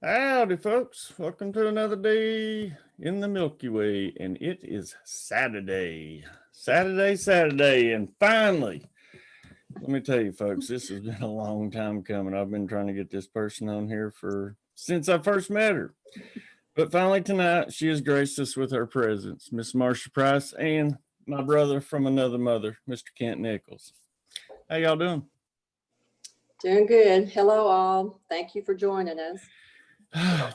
Howdy, folks. Welcome to another day in the Milky Way, and it is Saturday. Saturday, and finally, let me tell you, folks, this has been a long time coming. I've been trying to get this person on here since I first met her. But finally tonight, she has graced us with her presence, Miss Marsha Price, and my brother from another mother, Mr. Kent Nichols. How y'all doing? Doing good. Hello, all. Thank you for joining us.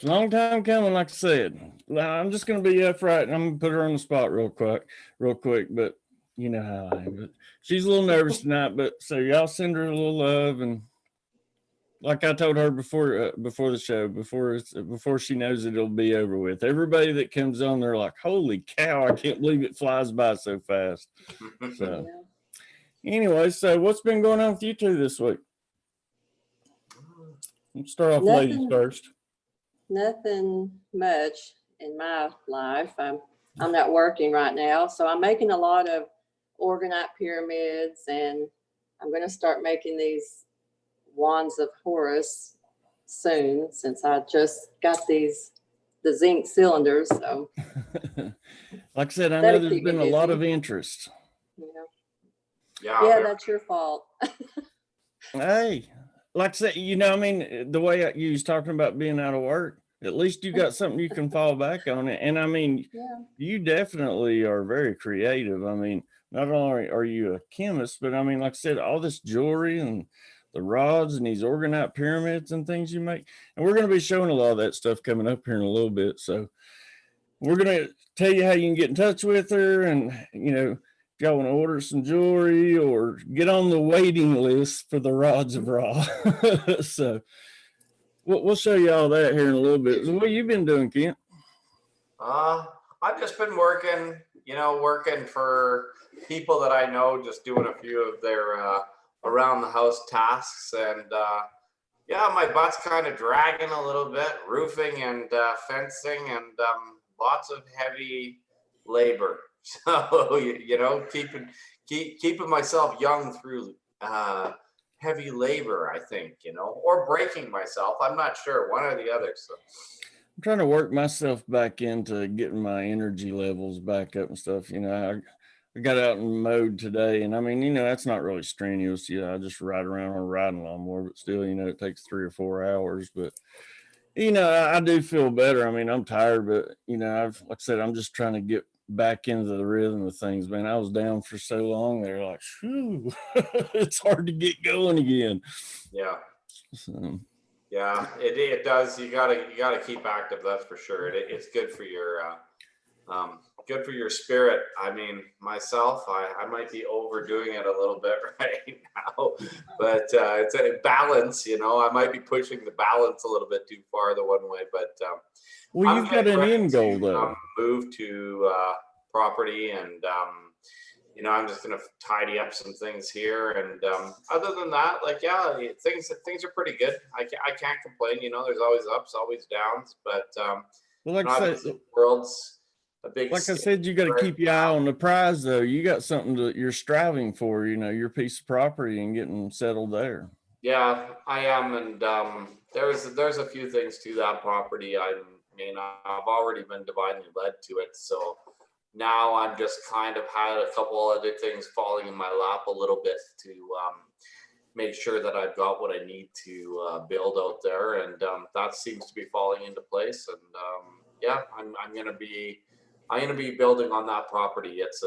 Long time coming, like I said. I'm just going to be upright and I'm going to put her on the spot real quick. But you know how I am. But she's a little nervous tonight. But so y'all send her a little love, and like I told her before the show, before she knows it'll be over with. Everybody that comes on, they're like, "Holy cow! I can't believe it flies by so fast." So anyway, so what's been going on with you two this week? Let's start off ladies first. Nothing much in my life. I'm not working right now, so I'm making a lot of orgonite pyramids, and I'm going to start making these wands of Horus soon, since I just got the zinc cylinders. So, like I said, I know there's been a lot of interest. Yeah, that's your fault. Hey, like I said, I mean, the way you was talking about being out of work, at least you got something you can fall back on it. And I mean, you definitely are very creative. I mean, not only are you a chemist, but I mean, like I said, all this jewelry and the rods and these orgonite pyramids and things you make. And we're going to be showing a lot of that stuff coming up here in a little bit. So we're going to tell you how you can get in touch with her, and, if y'all want to order some jewelry or get on the waiting list for the rods of Ra. So we'll show you all that here in a little bit. So what have you been doing, Kent? I've just been working for people that I know, just doing a few of their around the house tasks. And my butt's kind of dragging a little bit, roofing and fencing and lots of heavy labor. So, keeping myself young through heavy labor, I think, or breaking myself. I'm not sure, one or the other. So I'm trying to work myself back into getting my energy levels back up and stuff. I got out and mowed today, and I mean, that's not really strenuous. I just ride around on a riding lawnmower, but still, it takes 3 or 4 hours. But I do feel better. I mean, I'm tired, but like I said, I'm just trying to get back into the rhythm of things, man. I was down for so long. They're like, shoo, it's hard to get going again. Yeah. So. Yeah, it does. You gotta keep active. That's for sure. It's good for your spirit. I mean, myself, I might be overdoing it a little bit right now, but it's a balance. I might be pushing the balance a little bit too far the one way, but well, you've got an end goal though. Move to property, and I'm just gonna tidy up some things here, and other than that, things are pretty good. I can't complain. There's always ups, always downs, but well, like I said, world's a big. Like I said, you got to keep your eye on the prize, though. You got something that you're striving for. Your piece of property and getting settled there. Yeah, I am, and there's a few things to that property. I've already been divinely led to it, so now I'm just kind of had a couple other things falling in my lap a little bit to make sure that I've got what I need to build out there, and that seems to be falling into place. And I'm gonna be building on that property. It's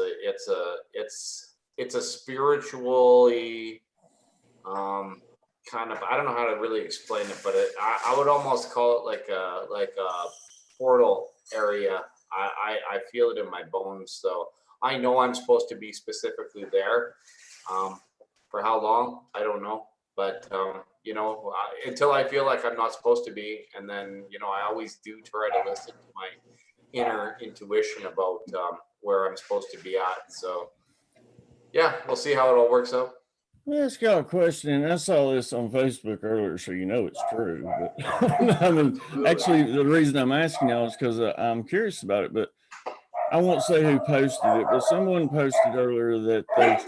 a spiritually kind of, I don't know how to really explain it, but I would almost call it like a portal area. I feel it in my bones, so I know I'm supposed to be specifically there. For how long, I don't know, but until I feel like I'm not supposed to be, and then I always do try to listen to my inner intuition about where I'm supposed to be at. So we'll see how it all works out. Well, I just got a question, and I saw this on Facebook earlier, so it's true. But I mean, actually, the reason I'm asking y'all is because I'm curious about it. But I won't say who posted it, but someone posted earlier that they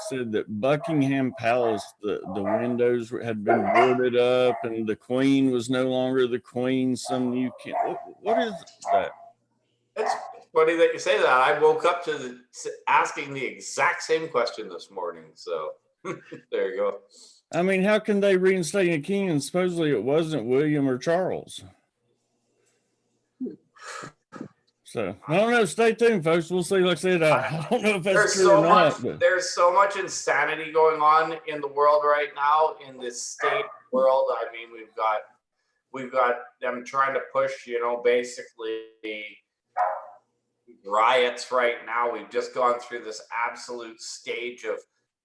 said that Buckingham Palace, the windows had been boarded up and the Queen was no longer the Queen. Some new king. What is that? It's funny that you say that. I woke up to asking the exact same question this morning. So there you go. I mean, how can they reinstate a king and supposedly it wasn't William or Charles? So I don't know. Stay tuned, folks. We'll see. Like I said, I don't know if that's true or not. There's so much insanity going on in the world right now, in this state world. I mean, we've got them trying to push, basically riots right now. We've just gone through this absolute stage of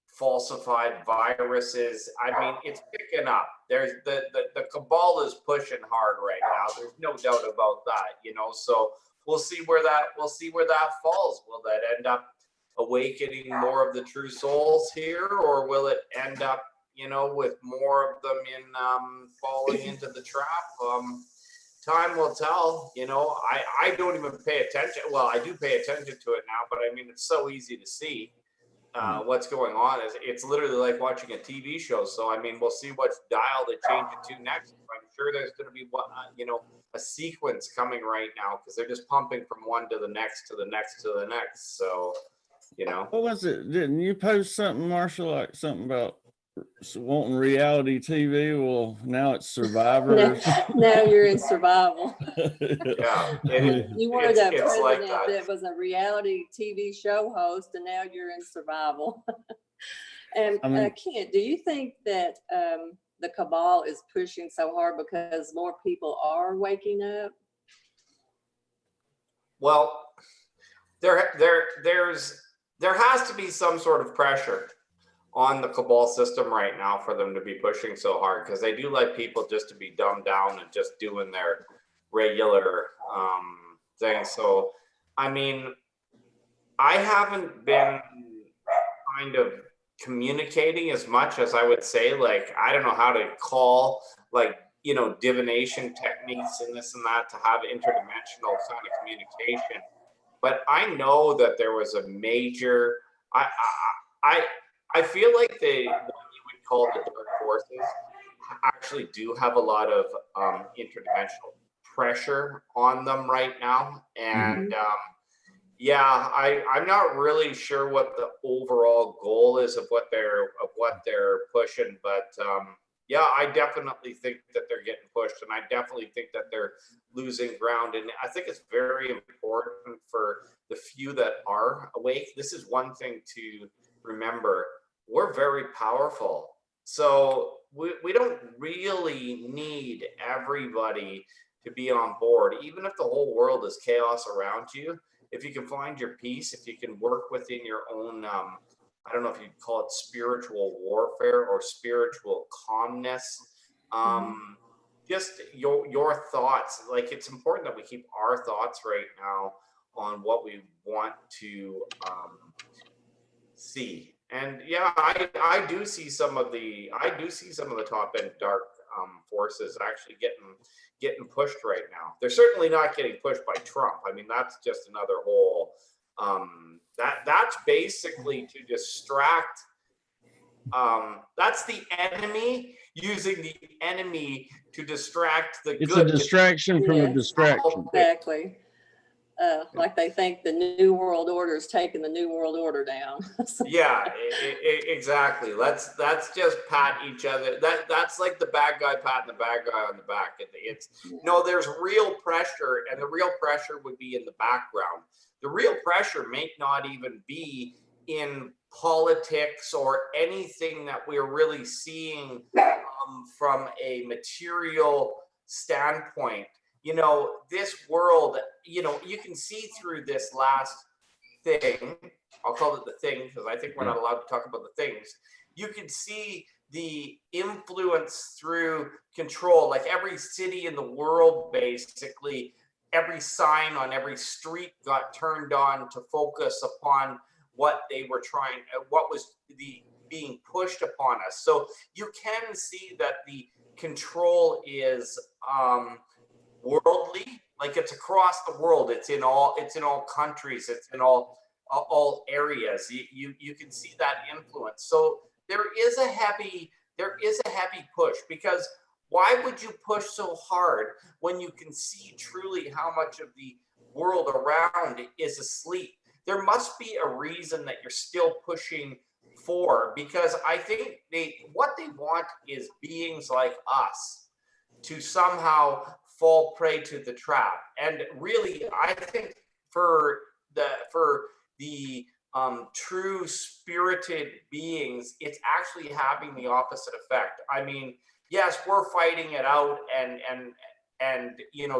falsified viruses. I mean, it's picking up. There's the cabal is pushing hard right now. There's no doubt about that, so we'll see where that falls. Will that end up awakening more of the true souls here, or will it end up, with more of them falling into the trap? Time will tell. I don't even pay attention. Well, I do pay attention to it now, but I mean, it's so easy to see what's going on. It's literally like watching a TV show. So I mean, we'll see what dial they change it to next. I'm sure there's going to be a sequence coming right now, because they're just pumping from one to the next to the next to the next. So what was it? Didn't you post something, Marsha, like something about wanting reality TV? Well, now it's Survivor. Now you're in survival. Yeah, you wanted a president like that was a reality TV show host, and now you're in survival. And Kent, do you think that the cabal is pushing so hard because more people are waking up? Well, there has to be some sort of pressure on the cabal system right now for them to be pushing so hard, because they do like people just to be dumbed down and just doing their regular thing. So, I mean, I haven't been kind of communicating as much as I would say. Like, I don't know how to call, like, divination techniques and this and that to have interdimensional kind of communication. But I know that there was a major, I feel like what you would call the dark forces actually do have a lot of interdimensional pressure on them right now. And I'm not really sure what the overall goal is of what they're pushing, but I definitely think that they're getting pushed, and I definitely think that they're losing ground. And I think it's very important for the few that are awake. This is one thing to remember. We're very powerful. So we don't really need everybody to be on board. Even if the whole world is chaos around you, if you can find your peace, if you can work within your own, I don't know if you'd call it spiritual warfare or spiritual calmness, just your thoughts. Like, it's important that we keep our thoughts right now on what we want to see. And I do see some of the top end dark forces actually getting pushed right now. They're certainly not getting pushed by Trump. I mean, that's just another whole that's basically to distract. That's the enemy using the enemy to distract the good. It's a distraction from a distraction. Exactly. Like they think the New World Order is taking the New World Order down. Yeah, exactly. Let's just pat each other. That's like the bad guy patting the bad guy on the back. No, there's real pressure, and the real pressure would be in the background. The real pressure may not even be in politics or anything that we're really seeing from a material standpoint. This world, you can see through this last thing. I'll call it the thing, because I think we're not allowed to talk about the things. You can see the influence through control. Like, every city in the world, basically, every sign on every street got turned on to focus upon what they were what was being pushed upon us. So you can see that the control is worldly, like it's across the world. It's in all countries. It's in all areas. You can see that influence. So there is a heavy push, because why would you push so hard when you can see truly how much of the world around is asleep? There must be a reason that you're still pushing for, because I think what they want is beings like us to somehow fall prey to the trap. And really, I think for the true spirited beings, it's actually having the opposite effect. I mean, yes, we're fighting it out and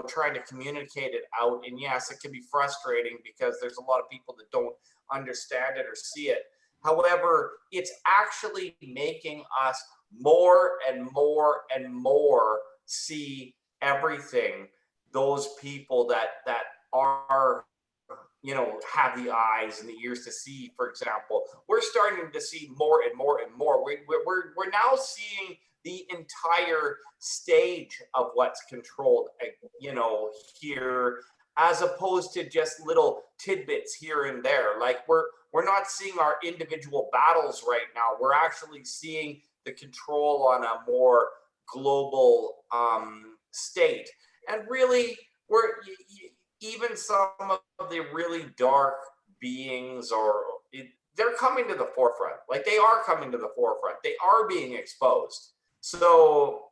trying to communicate it out. And yes, it can be frustrating because there's a lot of people that don't understand it or see it. However, it's actually making us more and more and more see everything. Those people that are have the eyes and the ears to see, for example, we're starting to see more and more and more. We're now seeing the entire stage of what's controlled, here, as opposed to just little tidbits here and there. Like we're not seeing our individual battles right now. We're actually seeing the control on a more global state. And really, even some of the really dark beings, they're coming to the forefront. Like they are coming to the forefront. They are being exposed. So,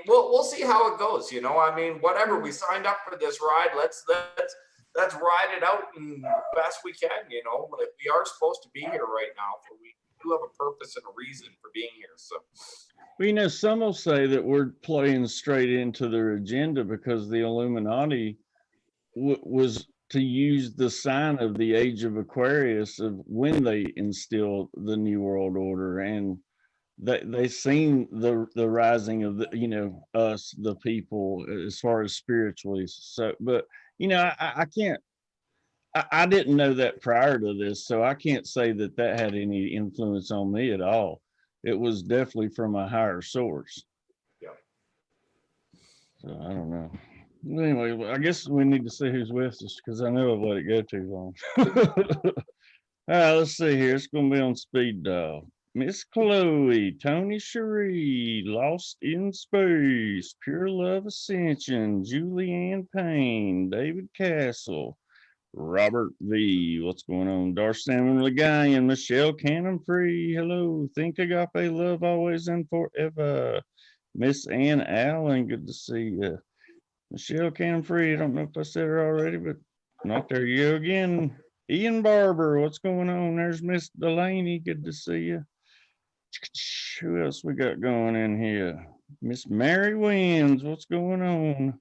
we'll see how it goes. I mean, whatever, we signed up for this ride. Let's ride it out the best we can. Like we are supposed to be here right now. We do have a purpose and a reason for being here. So, well, some will say that we're playing straight into their agenda because the Illuminati was to use the sign of the age of Aquarius of when they instilled the New World Order, and they seen the rising of us, the people, as far as spiritually. So, but I can't. I didn't know that prior to this, so I can't say that had any influence on me at all. It was definitely from a higher source. Yeah. So I don't know. Anyway, I guess we need to see who's with us, because I know I've let it go too long. All right, let's see here. It's going to be on speed dial. Miss Chloe, Tony Cherie, Lost in Space, Pure Love Ascension, Julianne Payne, David Castle, Robert V. What's going on? Darth Salmon Legayan, Michelle Cannon Free. Hello. Think Agape Love Always and Forever. Miss Ann Allen, good to see you. Michelle Cannon Free. I don't know if I said her already, but not there you go again. Ian Barber, what's going on? There's Miss Delaney. Good to see you. Who else we got going in here? Miss Mary Wins, what's going on?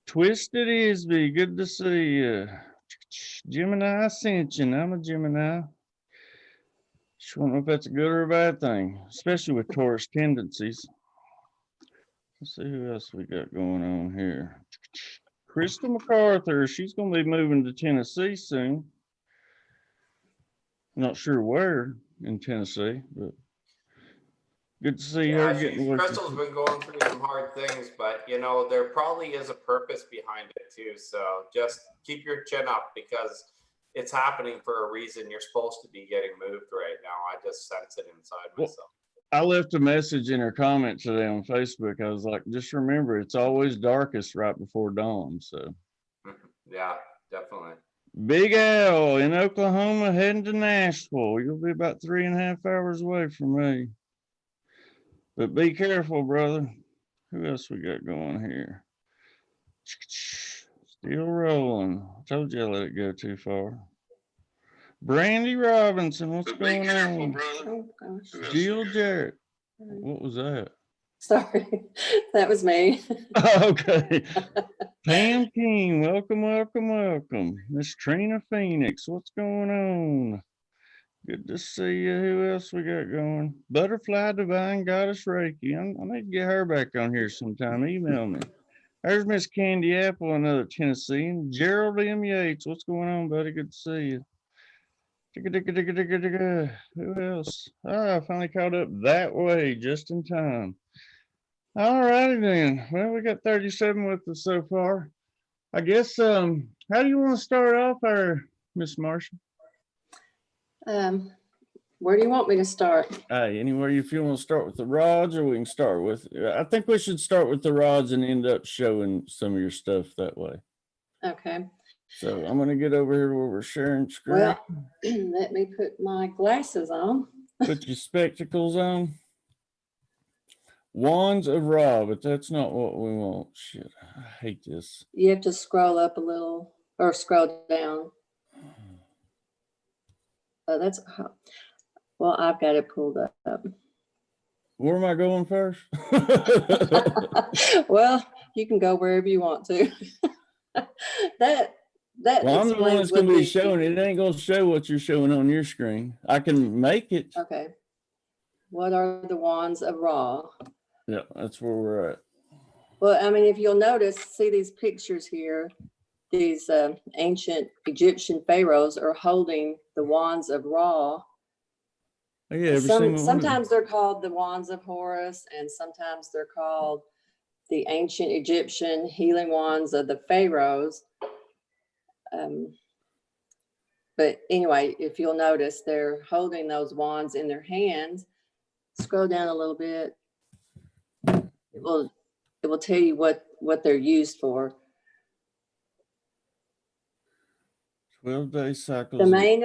Twisted Isby, good to see you. Gemini Ascension, I'm a Gemini. Just don't know if that's a good or a bad thing, especially with Taurus tendencies. Let's see who else we got going on here. Crystal MacArthur, she's going to be moving to Tennessee soon. Not sure where in Tennessee, but good to see her getting work. Crystal's been going through some hard things, but there probably is a purpose behind it too. So just keep your chin up, because it's happening for a reason. You're supposed to be getting moved right now. I just sense it inside myself. I left a message in her comment today on Facebook. I was like, just remember, it's always darkest right before dawn. So yeah, definitely. Big Al in Oklahoma heading to Nashville. You'll be about 3.5 hours away from me. But be careful, brother. Who else we got going here? Still rolling. I told you I let it go too far. Brandy Robinson, what's going careful, on? Brother. Oh, gosh. Jill Jarrett. What was that? Sorry, that was me. Okay. Pam King, welcome, welcome, welcome. Miss Trina Phoenix, what's going on? Good to see you. Who else we got going? Butterfly Divine Goddess Reiki. I need to get her back on here sometime. Email me. There's Miss Candy Apple, another Tennessean. Gerald M. Yates, what's going on, buddy? Good to see you. Who else? I finally caught up that way just in time. All righty then. Well, we got 37 with us so far. I guess, how do you want to start off our Miss Marsha? Where do you want me to start? Hey, anywhere you feel want to start with the rods, or we can start with, I think we should start with the rods and end up showing some of your stuff that way. Okay. So I'm going to get over here where we're sharing screen. Well, let me put my glasses on. Put your spectacles on. Wands of Ra, but that's not what we want. Shit, I hate this. You have to scroll up a little or scroll down. That's, well, I've got it pulled up. Where am I going first? Well, you can go wherever you want to. That Well, I'm the one that's going to be explains showing it. It ain't going to show what you're showing on your screen. I can make it. Okay. What are the wands of Ra? Yeah, that's where we're at. Well, I mean, if you'll notice, see these pictures here, these ancient Egyptian pharaohs are holding the wands of Ra. Oh, yeah, every single one. Sometimes they're called the wands of Horus, and sometimes they're called the ancient Egyptian healing wands of the pharaohs. But anyway, if you'll notice, they're holding those wands in their hands. Scroll down a little bit. It will tell you what they're used for. 12-day cycles. The main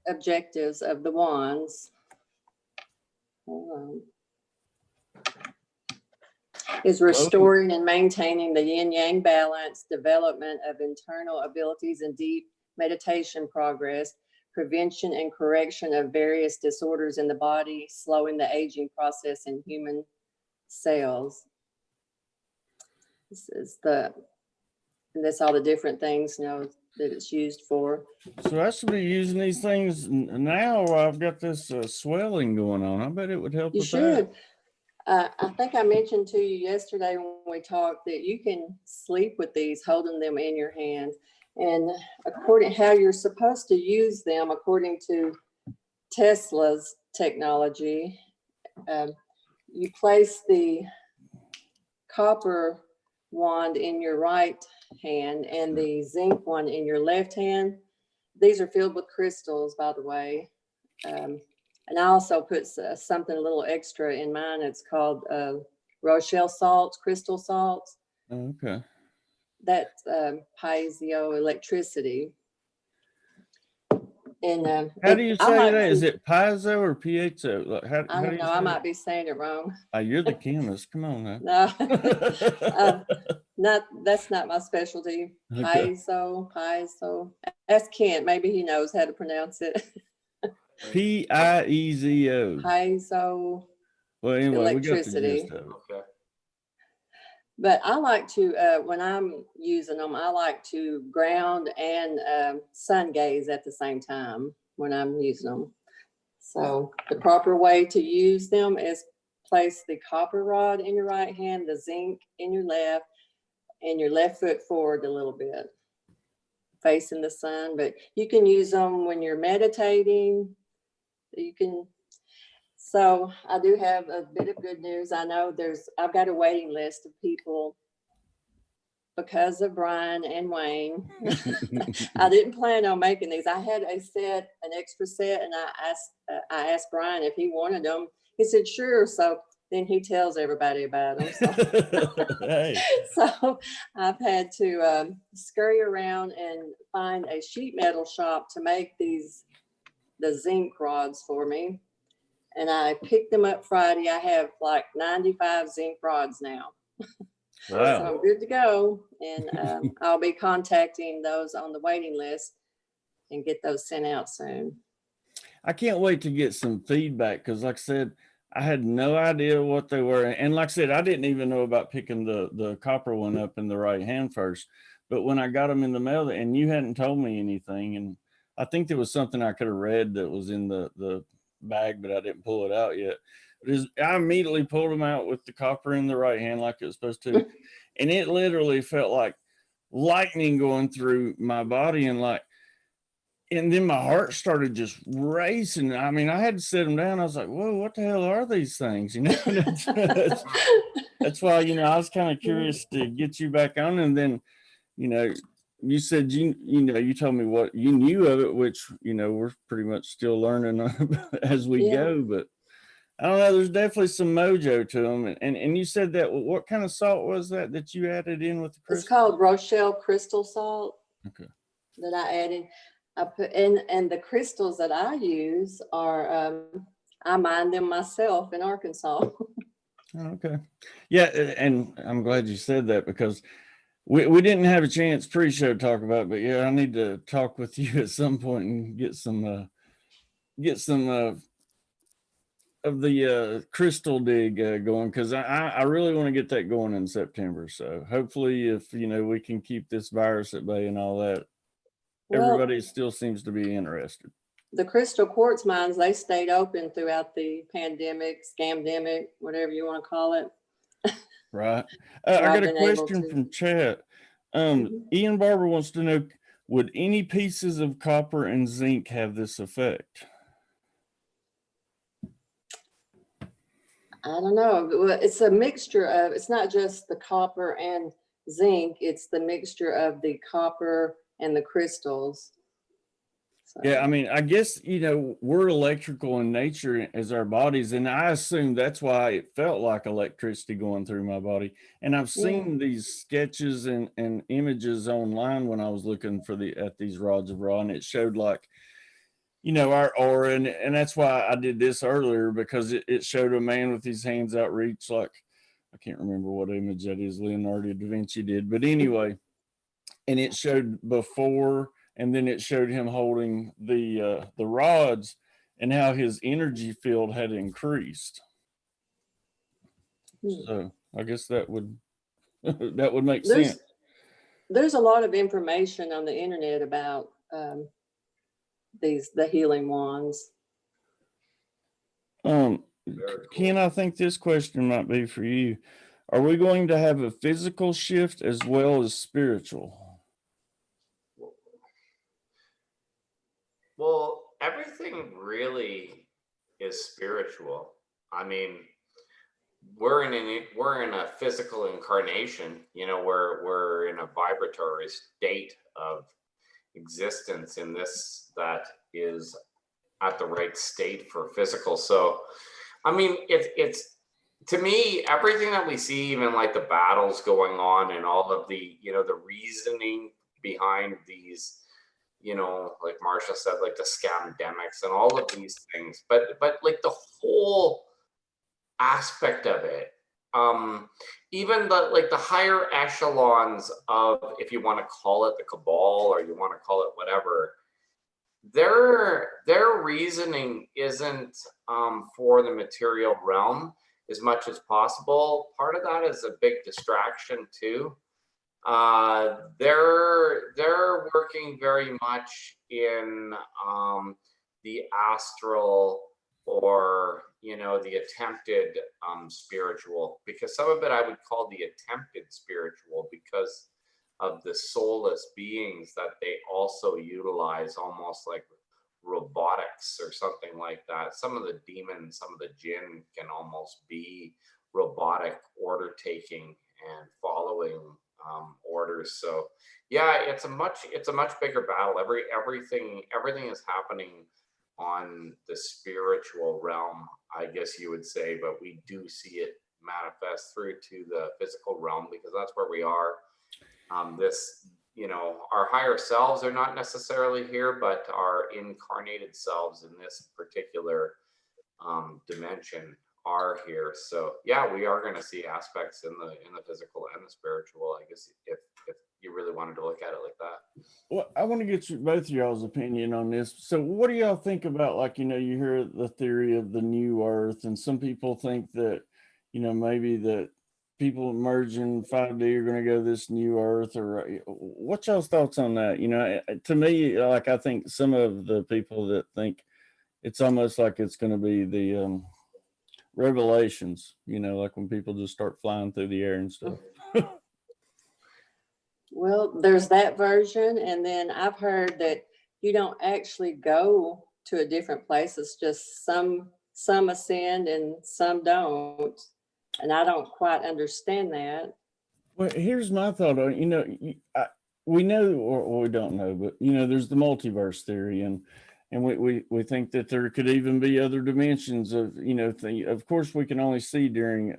objectives of the wands, is restoring and maintaining the yin-yang balance, development of internal abilities and deep meditation progress, prevention and correction of various disorders in the body, slowing the aging process in human cells. This is and that's all the different things, that it's used for. So I should be using these things now while I've got this swelling going on. I bet it would help with that. I think I mentioned to you yesterday when we talked that you can sleep with these, holding them in your hands. And according how you're supposed to use them, according to Tesla's technology, you place the copper wand in your right hand and the zinc one in your left hand. These are filled with crystals, by the way. And I also put something a little extra in mine. It's called Rochelle salts, crystal salts. Okay. That's piezoelectricity. And how do you say that? Is it piezo or piezo? I don't know. I might be saying it wrong. You're the chemist. Come on now. No, that's not my specialty. Okay. Piezo. Ask Kent. Maybe he knows how to pronounce it. Piezo. Piezo. Well, anyway, electricity. We got the gist of it. Okay. But I like to, when I'm using them, I like to ground and sun gaze at the same time when I'm using them. So the proper way to use them is place the copper rod in your right hand, the zinc in your left, and your left foot forward a little bit, facing the sun. But you can use them when you're meditating. So I do have a bit of good news. I know I've got a waiting list of people because of Brian and Wayne. I didn't plan on making these. I had an extra set, and I asked Brian if he wanted them. He said, sure. So then he tells everybody about them. Hey. So I've had to scurry around and find a sheet metal shop to make the zinc rods for me. And I picked them up Friday. I have like 95 zinc rods now. Wow. So I'm good to go. And I'll be contacting those on the waiting list and get those sent out soon. I can't wait to get some feedback because, like I said, I had no idea what they were. And like I said, I didn't even know about picking the copper one up in the right hand first. But when I got them in the mail, and you hadn't told me anything, and I think there was something I could have read that was in the bag, but I didn't pull it out yet. I immediately pulled them out with the copper in the right hand like it was supposed to. And it literally felt like lightning going through my body, and like and then my heart started just racing. I mean, I had to sit them down. I was like, whoa, what the hell are these things? You know, that's why, you know, I was kind of curious to get you back on. And then, you know, you said, you told me what you knew of it, which, you know, we're pretty much still learning as we go, but I don't know, there's definitely some mojo to them. And you said that, what kind of salt was that you added in with the crystal? It's called Rochelle crystal salt. Okay. That I added. I put in, and the crystals that I use are, I mine them myself in Arkansas. Okay. Yeah. And I'm glad you said that, because we didn't have a chance pre-show to talk about it, but yeah, I need to talk with you at some point and get some of the crystal dig going, because I really want to get that going in September. So hopefully, if you know, we can keep this virus at bay and all that, everybody still seems to be interested. The crystal quartz mines, they stayed open throughout the pandemic, scamdemic, whatever you want to call it. Right. I got a question from chat. Ian Barber wants to know, would any pieces of copper and zinc have this effect? I don't know. It's a mixture of, it's not just the copper and zinc, it's the mixture of the copper and the crystals. So. Yeah, I mean, I guess, you know, we're electrical in nature as our bodies, and I assume that's why it felt like electricity going through my body. And I've seen these sketches and images online when I was looking for at these rods of Ra, and it showed, like, you know, our aura, and that's why I did this earlier, because it showed a man with his hands out reach, like, I can't remember what image that is Leonardo da Vinci did, but anyway, and it showed before, and then it showed him holding the rods and how his energy field had increased. So I guess that would that would make sense. There's a lot of information on the internet about the healing wands. Ken, I think this question might be for you. Are we going to have a physical shift as well as spiritual? Well, everything really is spiritual. I mean, we're in a physical incarnation, you know, we're in a vibratory state of existence in this that is at the right state for physical. So, I mean, it's to me, everything that we see, even like the battles going on and all of the, you know, the reasoning behind these, you know, like Marsha said, like the scamdemics and all of these things, but like the whole aspect of it, even the higher echelons of, if you want to call it the cabal or you want to call it whatever, their reasoning isn't for the material realm as much as possible. Part of that is a big distraction too. They're working very much in the astral, or, you know, the attempted spiritual, because some of it I would call the attempted spiritual, because of the soulless beings that they also utilize, almost like robotics or something like that. Some of the demons, some of the jinn can almost be robotic, order taking and following orders. So yeah, it's a much bigger battle. Everything is happening on the spiritual realm, I guess you would say, but we do see it manifest through to the physical realm, because that's where we are. This, you know, our higher selves are not necessarily here, but our incarnated selves in this particular dimension are here. So yeah, we are going to see aspects in the physical and the spiritual, I guess, if you really wanted to look at it like that. Well, I want to get both of y'all's opinion on this. So what do y'all think about, like, you know, you hear the theory of the new earth, and some people think that, you know, maybe that people emerging 5D are going to go this new earth, or what's y'all's thoughts on that? You know, to me, like, I think some of the people that think it's almost like it's going to be the Revelations, you know, like when people just start flying through the air and stuff. Well, there's that version, and then I've heard that you don't actually go to a different place. It's just some ascend and some don't. And I don't quite understand that. Well, here's my thought on, we know, or we don't know, but there's the multiverse theory, and we think that there could even be other dimensions of, of course we can only see during,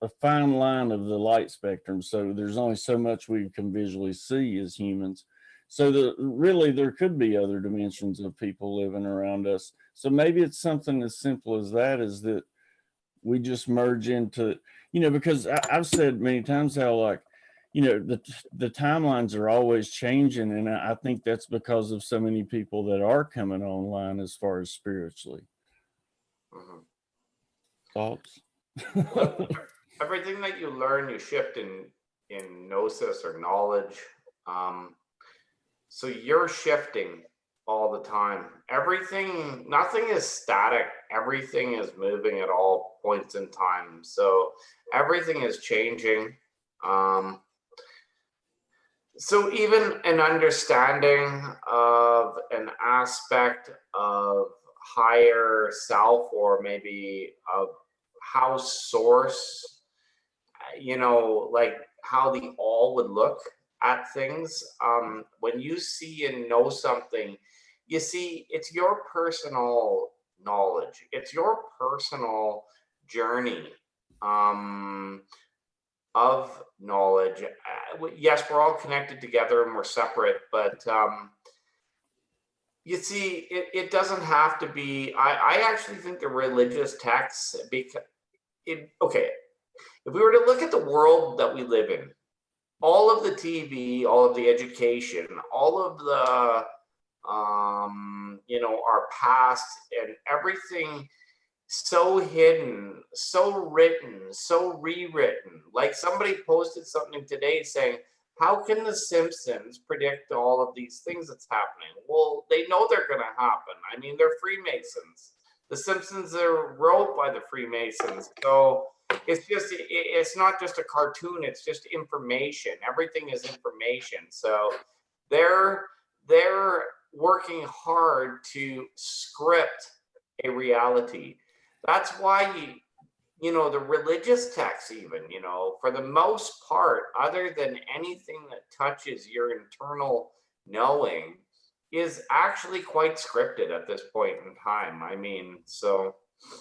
a fine line of the light spectrum. So there's only so much we can visually see as humans. So really there could be other dimensions of people living around us. So maybe it's something as simple as that, is that we just merge into, because I've said many times how, like, the timelines are always changing. And I think that's because of so many people that are coming online as far as spiritually. Thoughts? Well, everything that you learn, you shift in gnosis or knowledge. So you're shifting all the time. Everything, nothing is static. Everything is moving at all points in time. So everything is changing. So even an understanding of an aspect of higher self, or maybe of how source, like how the all would look at things. When you see and know something, you see it's your personal knowledge, it's your personal journey of knowledge. Yes, we're all connected together and we're separate, but you see, it doesn't have to be. I actually think the religious texts, okay, if we were to look at the world that we live in, all of the TV, all of the education, all of the, our past and everything, so hidden, so written, so rewritten. Like somebody posted something today saying, how can the Simpsons predict all of these things that's happening? Well, they know they're going to happen. I mean, they're Freemasons. The Simpsons are wrote by the Freemasons. So it's not just a cartoon, it's just information. Everything is information. So they're working hard to script a reality. That's why the religious texts, even, for the most part, other than anything that touches your internal knowing, is actually quite scripted at this point in time. I mean, so.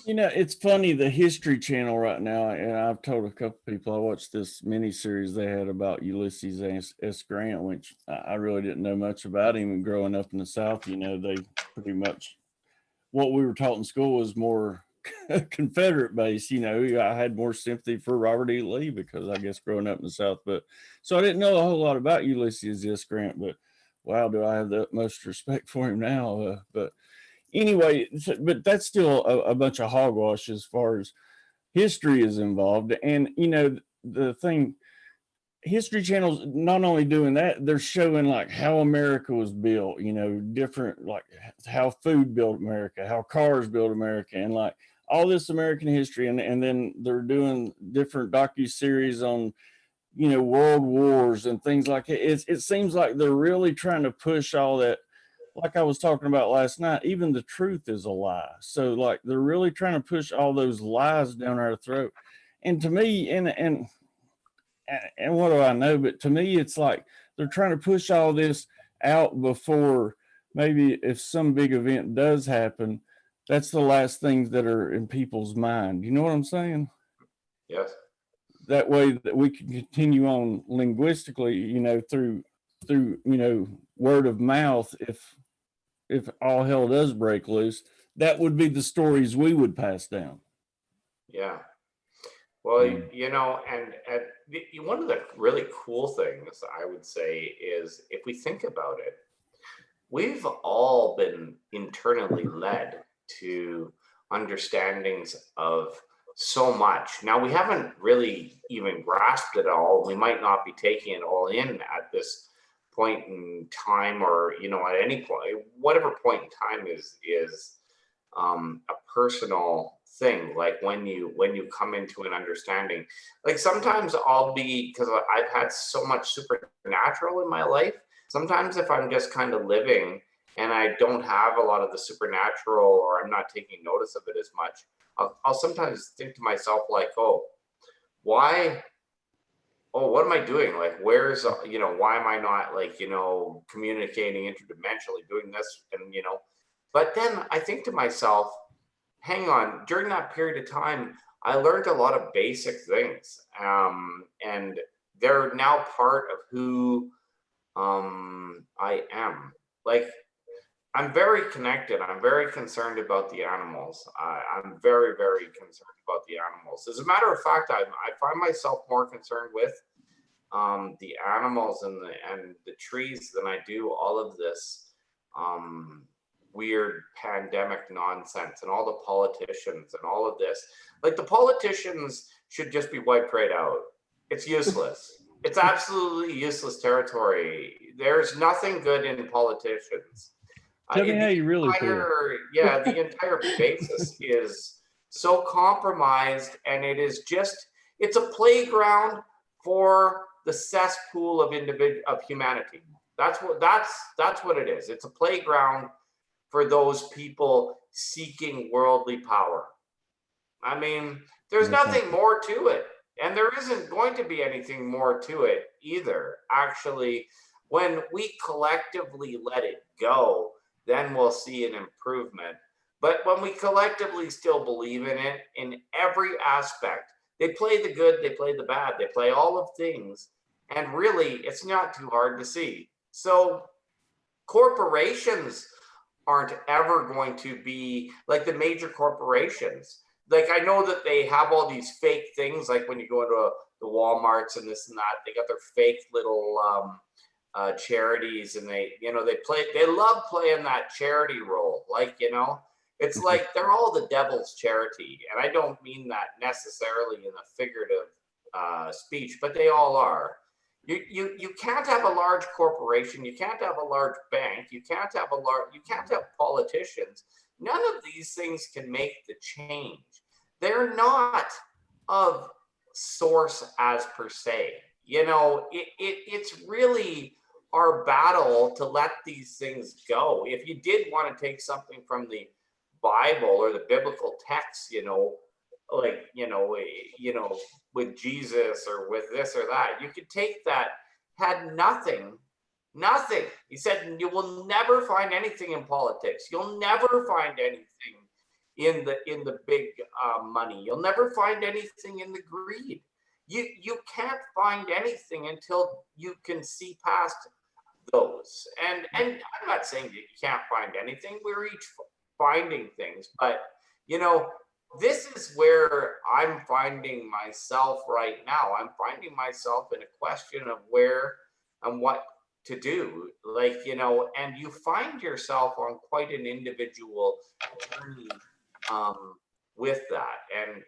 It's funny, the History Channel right now, and I've told a couple people, I watched this mini series they had about Ulysses S. Grant, which I really didn't know much about him. And growing up in the South, they pretty much, what we were taught in school was more Confederate based. I had more sympathy for Robert E. Lee because I guess growing up in the South. But so I didn't know a whole lot about Ulysses S. Grant, but wow, do I have the utmost respect for him now. But anyway, but that's still a bunch of hogwash as far as history is involved. And the thing, History Channel's not only doing that, they're showing like how America was built, different, like how food built America, how cars built America, and like all this American history. And then they're doing different docu-series on, world wars and things like that. It seems like they're really trying to push all that. Like I was talking about last night, even the truth is a lie. So like they're really trying to push all those lies down our throat. And to me, and what do I know? But to me, it's like they're trying to push all this out before maybe if some big event does happen, that's the last things that are in people's mind. You know what I'm saying? Yes. That way that we can continue on linguistically, through word of mouth. If all hell does break loose, that would be the stories we would pass down. Yeah. Well, and one of the really cool things I would say is, if we think about it, we've all been internally led to understandings of so much. Now, we haven't really even grasped it all. We might not be taking it all in at this point in time, or at any point, whatever point in time is a personal thing. Like when you come into an understanding, like sometimes I'll be, because I've had so much supernatural in my life, sometimes if I'm just kind of living and I don't have a lot of the supernatural, or I'm not taking notice of it as much, I'll sometimes think to myself like, oh, why? Oh, what am I doing? Like, where's, why am I not like, communicating interdimensionally, doing this? And, but then I think to myself, hang on, during that period of time, I learned a lot of basic things. And they're now part of who I am. Like, I'm very connected. I'm very concerned about the animals. I'm very, very concerned about the animals. As a matter of fact, I find myself more concerned with the animals and the trees than I do all of this weird pandemic nonsense and all the politicians and all of this. Like, the politicians should just be wiped right out. It's useless. It's absolutely useless territory. There's nothing good in politicians. Tell me how you really feel. Yeah, the entire basis is so compromised, and it's a playground for the cesspool of humanity. That's what it is. It's a playground for those people seeking worldly power. I mean, there's nothing more to it. And there isn't going to be anything more to it either. Actually, when we collectively let it go, then we'll see an improvement. But when we collectively still believe in it in every aspect, they play the good, they play the bad, they play all of things. And really, it's not too hard to see. So corporations aren't ever going to be like the major corporations. Like, I know that they have all these fake things, like when you go into the Walmarts and this and that, they got their fake little charities, and they love playing that charity role. Like, it's like they're all the devil's charity. And I don't mean that necessarily in a figurative speech, but they all are. You can't have a large corporation, you can't have a large bank, you can't have politicians. None of these things can make the change. They're not of source as per se. It's really our battle to let these things go. If you did want to take something from the Bible or the biblical text, with Jesus or with this or that, you could take that, had nothing. He said, you will never find anything in politics. You'll never find anything in the big money. You'll never find anything in the greed. You can't find anything until you can see past those. And I'm not saying that you can't find anything. We're each finding things, but this is where I'm finding myself right now. I'm finding myself in a question of where and what to do, and you find yourself on quite an individual journey with that, and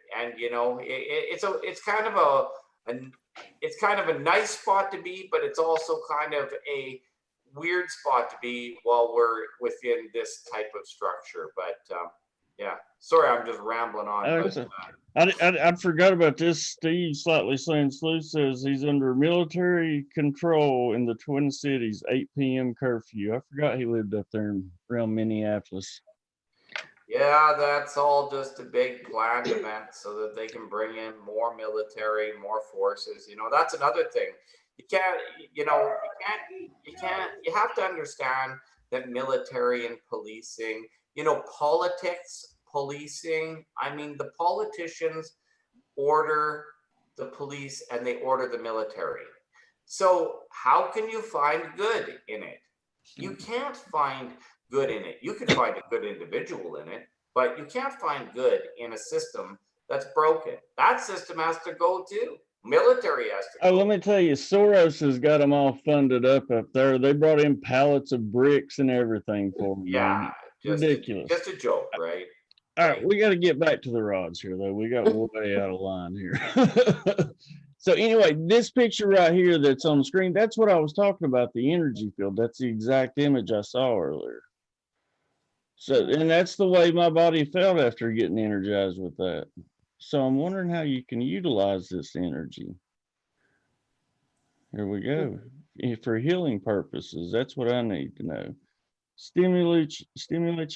it's kind of a nice spot to be, but it's also kind of a weird spot to be while we're within this type of structure. But yeah, sorry, I'm just rambling on. I forgot about this. Steve Slightly Slaying Sleuth says he's under military control in the Twin Cities, 8 p.m. curfew. I forgot he lived up there around Minneapolis. Yeah, that's all just a big planned event so that they can bring in more military, more forces. That's another thing. You have to understand that military and policing, politics, policing, I mean, the politicians order the police and they order the military. So how can you find good in it? You can't find good in it. You can find a good individual in it, but you can't find good in a system that's broken. That system has to go too. Military has to go. Oh, let me tell you, Soros has got them all funded up there. They brought in pallets of bricks and everything for them. Yeah, ridiculous. Just a joke, right? All right, we got to get back to the rods here, though. We got way out of line here. So anyway, this picture right here that's on the screen, that's what I was talking about, the energy field. That's the exact image I saw earlier. So, and that's the way my body felt after getting energized with that. So I'm wondering how you can utilize this energy. Here we go. for healing purposes. That's what I need to know. Stimulates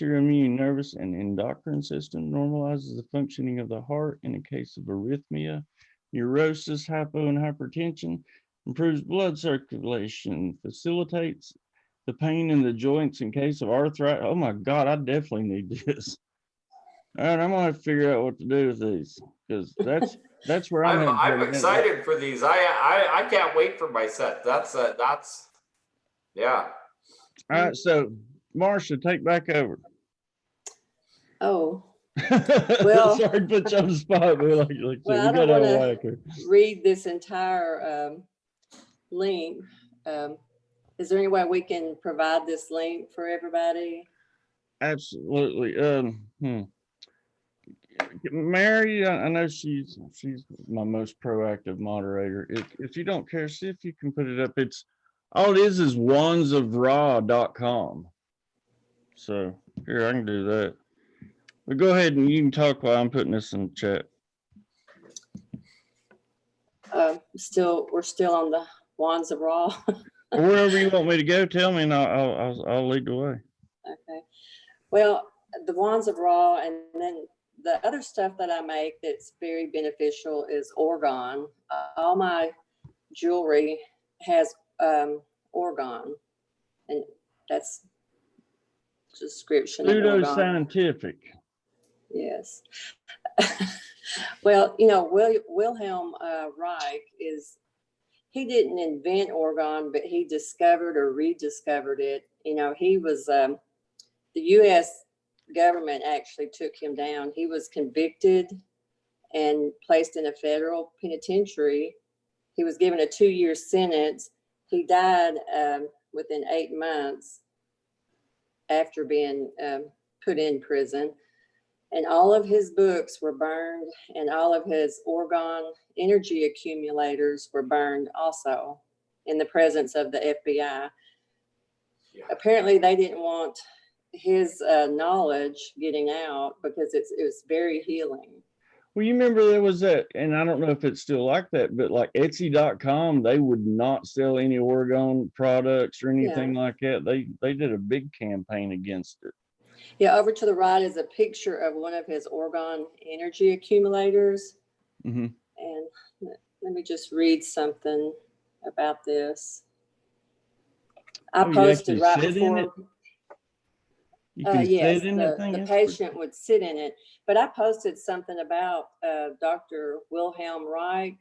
your immune, nervous, and endocrine system, normalizes the functioning of the heart in a case of arrhythmia, neurosis, hypo, and hypertension, improves blood circulation, facilitates the pain in the joints in case of arthritis. Oh my God, I definitely need this. All right, I'm gonna have to figure out what to do with these because that's where I'm headed. I'm excited for these. I can't wait for my set. That's yeah. All right, so Marsha, take back over. Oh, well, sorry to put you on the spot, but well, I don't want to read this entire link. Is there any way we can provide this link for everybody? Absolutely. Mary, I know she's my most proactive moderator. If you don't care, see if you can put it up. It's all it is wandsofraw.com. So here, I can do that. But go ahead and you can talk while I'm putting this in the chat. We're still on the Wands of Raw. Or wherever you want me to go, tell me and I'll lead the way. Okay. Well, the Wands of Raw, and then the other stuff that I make that's very beneficial is orgone. All my jewelry has orgone, and that's description of orgone. Pseudoscientific. Yes. Well, you know, Wilhelm Reich he didn't invent orgone, but he discovered or rediscovered it. You know, he was, the U.S. government actually took him down. He was convicted and placed in a federal penitentiary. He was given a 2-year sentence. He died within 8 months after being put in prison. And all of his books were burned, and all of his orgone energy accumulators were burned also in the presence of the FBI. Yeah. Apparently, they didn't want his knowledge getting out because it was very healing. Well, you remember there was that, and I don't know if it's still like that, but like Etsy.com, they would not sell any orgone products or anything like that. They did a big campaign against it. Yeah, over to the right is a picture of one of his orgone energy accumulators. Mm-hmm. And let me just read something about this. I posted right before. Yes, the patient would sit in it. But I posted something about Dr. Wilhelm Reich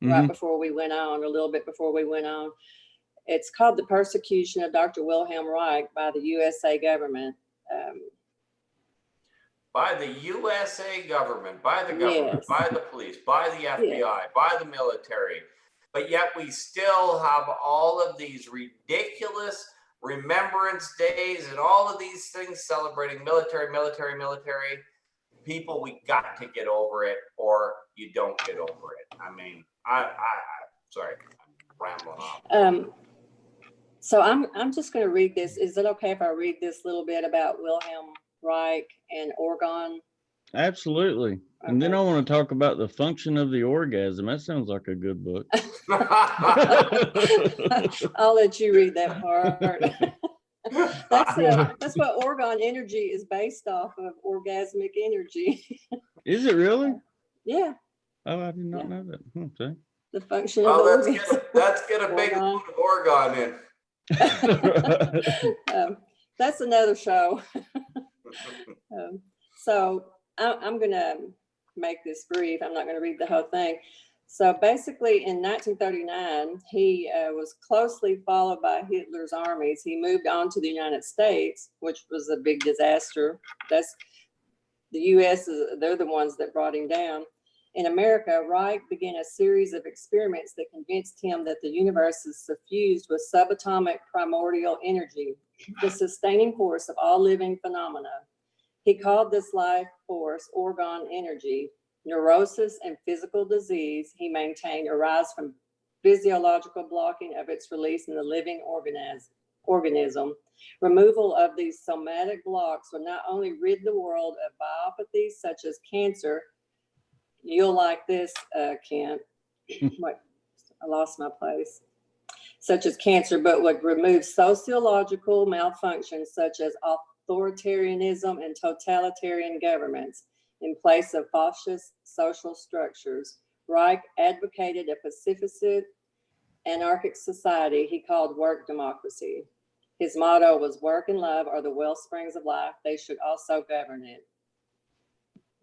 right before we went on, a little bit before we went on. It's called The Persecution of Dr. Wilhelm Reich by the USA government. By the USA government, by the government, by the police, by the FBI, by the military. But yet we still have all of these ridiculous remembrance days and all of these things celebrating military. People, we got to get over it, or you don't get over it. I mean, I sorry, I'm rambling on. So I'm just going to read this. Is it okay if I read this little bit about Wilhelm Reich and orgone? Absolutely. Okay. And then I want to talk about the function of the orgasm. That sounds like a good book. I'll let you read that part. That's what orgone energy is based off of, orgasmic energy. Is it really? Yeah. Oh, I did not know that. Okay. The function of the orgasm. Let's get a big load of orgone in. That's another show. So I'm going to make this brief. I'm not going to read the whole thing. So basically in 1939, he was closely followed by Hitler's armies. He moved on to the United States, which was a big disaster. That's the U.S., they're the ones that brought him down. In America, Reich began a series of experiments that convinced him that the universe is suffused with subatomic primordial energy, the sustaining force of all living phenomena. He called this life force orgone energy. Neurosis and physical disease, he maintained, arise from physiological blocking of its release in the living organism. Removal of these somatic blocks will not only rid the world of biopathies such as cancer. You'll like this, Kent. Wait, I lost my place. such as cancer, but would remove sociological malfunctions such as authoritarianism and totalitarian governments in place of fascist social structures. Reich advocated a pacifist, anarchic society he called work democracy. His motto was work and love are the well springs of life. They should also govern it.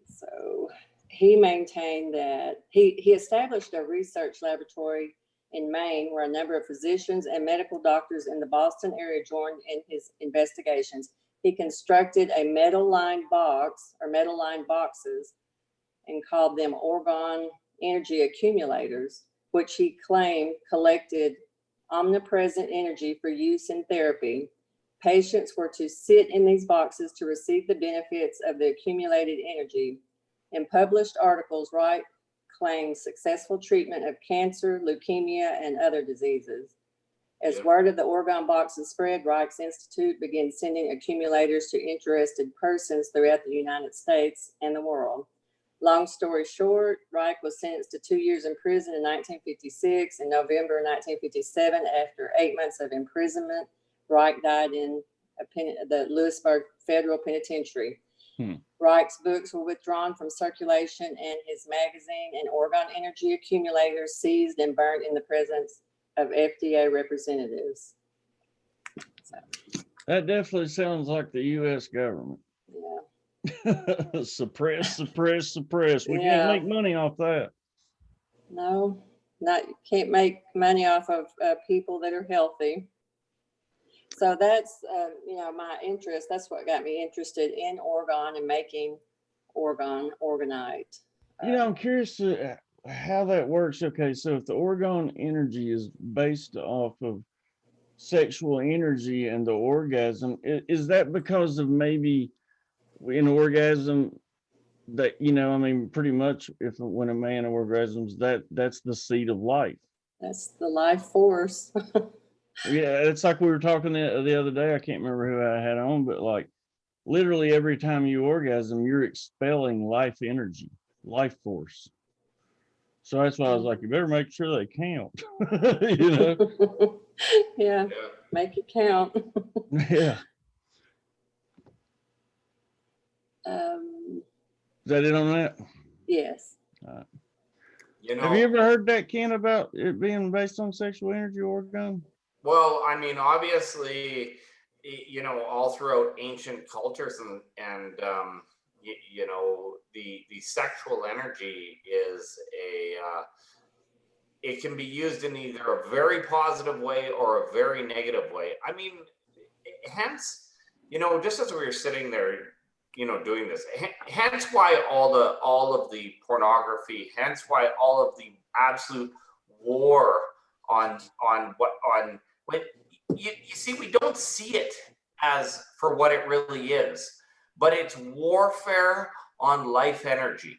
So he maintained that he established a research laboratory in Maine where a number of physicians and medical doctors in the Boston area joined in his investigations. He constructed a metal-lined box or metal-lined boxes and called them orgone energy accumulators, which he claimed collected omnipresent energy for use in therapy. Patients were to sit in these boxes to receive the benefits of the accumulated energy. In published articles, Wright claimed successful treatment of cancer, leukemia, and other diseases. As word of the orgone boxes spread, Reich's Institute began sending accumulators to interested persons throughout the United States and the world. Long story short, Reich was sentenced to 2 years in prison in 1956. In November 1957, after 8 months of imprisonment, Reich died in the Lewisburg Federal Penitentiary. Reich's books were withdrawn from circulation and his magazine and orgone energy accumulators seized and burned in the presence of FDA representatives. So, That definitely sounds like the U.S. government. yeah. Suppress, suppress, suppress. We Yeah. can't make money off that. No, you can't make money off of people that are healthy. So that's, my interest. That's what got me interested in orgone and making orgonite. I'm curious to how that works. Okay, so if the orgone energy is based off of sexual energy and the orgasm, is that because of maybe in orgasm that, pretty much when a man orgasms, that's the seed of life. That's the life force. Yeah, it's like we were talking the other day. I can't remember who I had on, but like literally every time you orgasm, you're expelling life energy, life force. So that's why I was like, you better make sure they count. Yeah, make it count. Yeah. Is that it on that? Yes. Have you ever heard that, Ken, about it being based on sexual energy orgone? Well, I mean, obviously, all throughout ancient cultures and the sexual energy is it can be used in either a very positive way or a very negative way. I mean, hence, just as we were sitting there, doing this, hence why all of the pornography, hence why all of the absolute war on when you see, we don't see it as for what it really is, but it's warfare on life energy.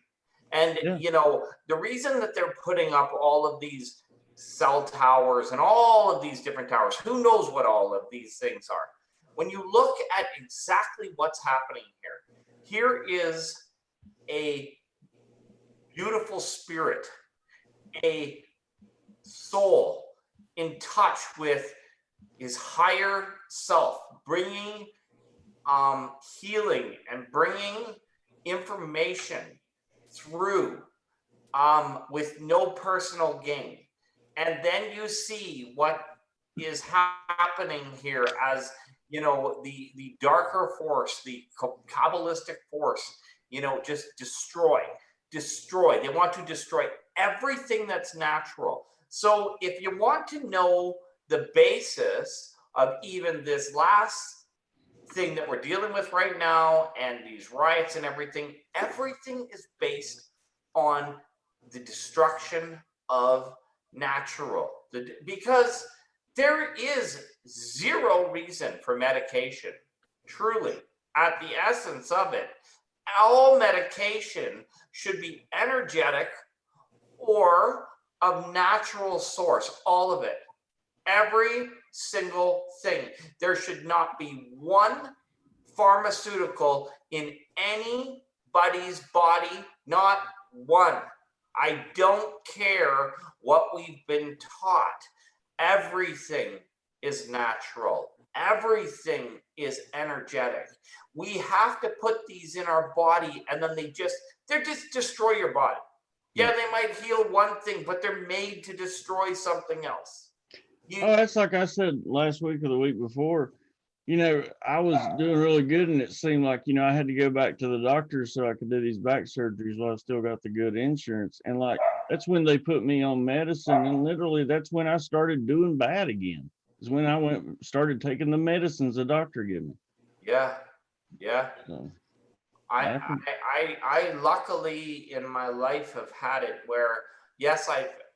And the reason that they're putting up all of these cell towers and all of these different towers, who knows what all of these things are. When you look at exactly what's happening here is a beautiful spirit, a soul in touch with his higher self, bringing healing and bringing information through with no personal gain. And then you see what is happening here as the darker force, the Kabbalistic force, just destroy. They want to destroy everything that's natural. So if you want to know the basis of even this last thing that we're dealing with right now and these riots and everything is based on the destruction of natural. Because there is zero reason for medication, truly, at the essence of it. All medication should be energetic or of natural source, all of it. Every single thing. There should not be one pharmaceutical in anybody's body, not one. I don't care what we've been taught. everything is natural. Everything is energetic. We have to put these in our body, and then they just destroy your body. Yeah, they might heal one thing, but they're made to destroy something else. That's like I said last week or the week before. I was doing really good, and it seemed like, I had to go back to the doctor so I could do these back surgeries while I still got the good insurance. And like, that's when they put me on medicine. And literally, that's when I started doing bad again. Is when I started taking the medicines the doctor gave me. Yeah. So, I luckily in my life have had it where, yes,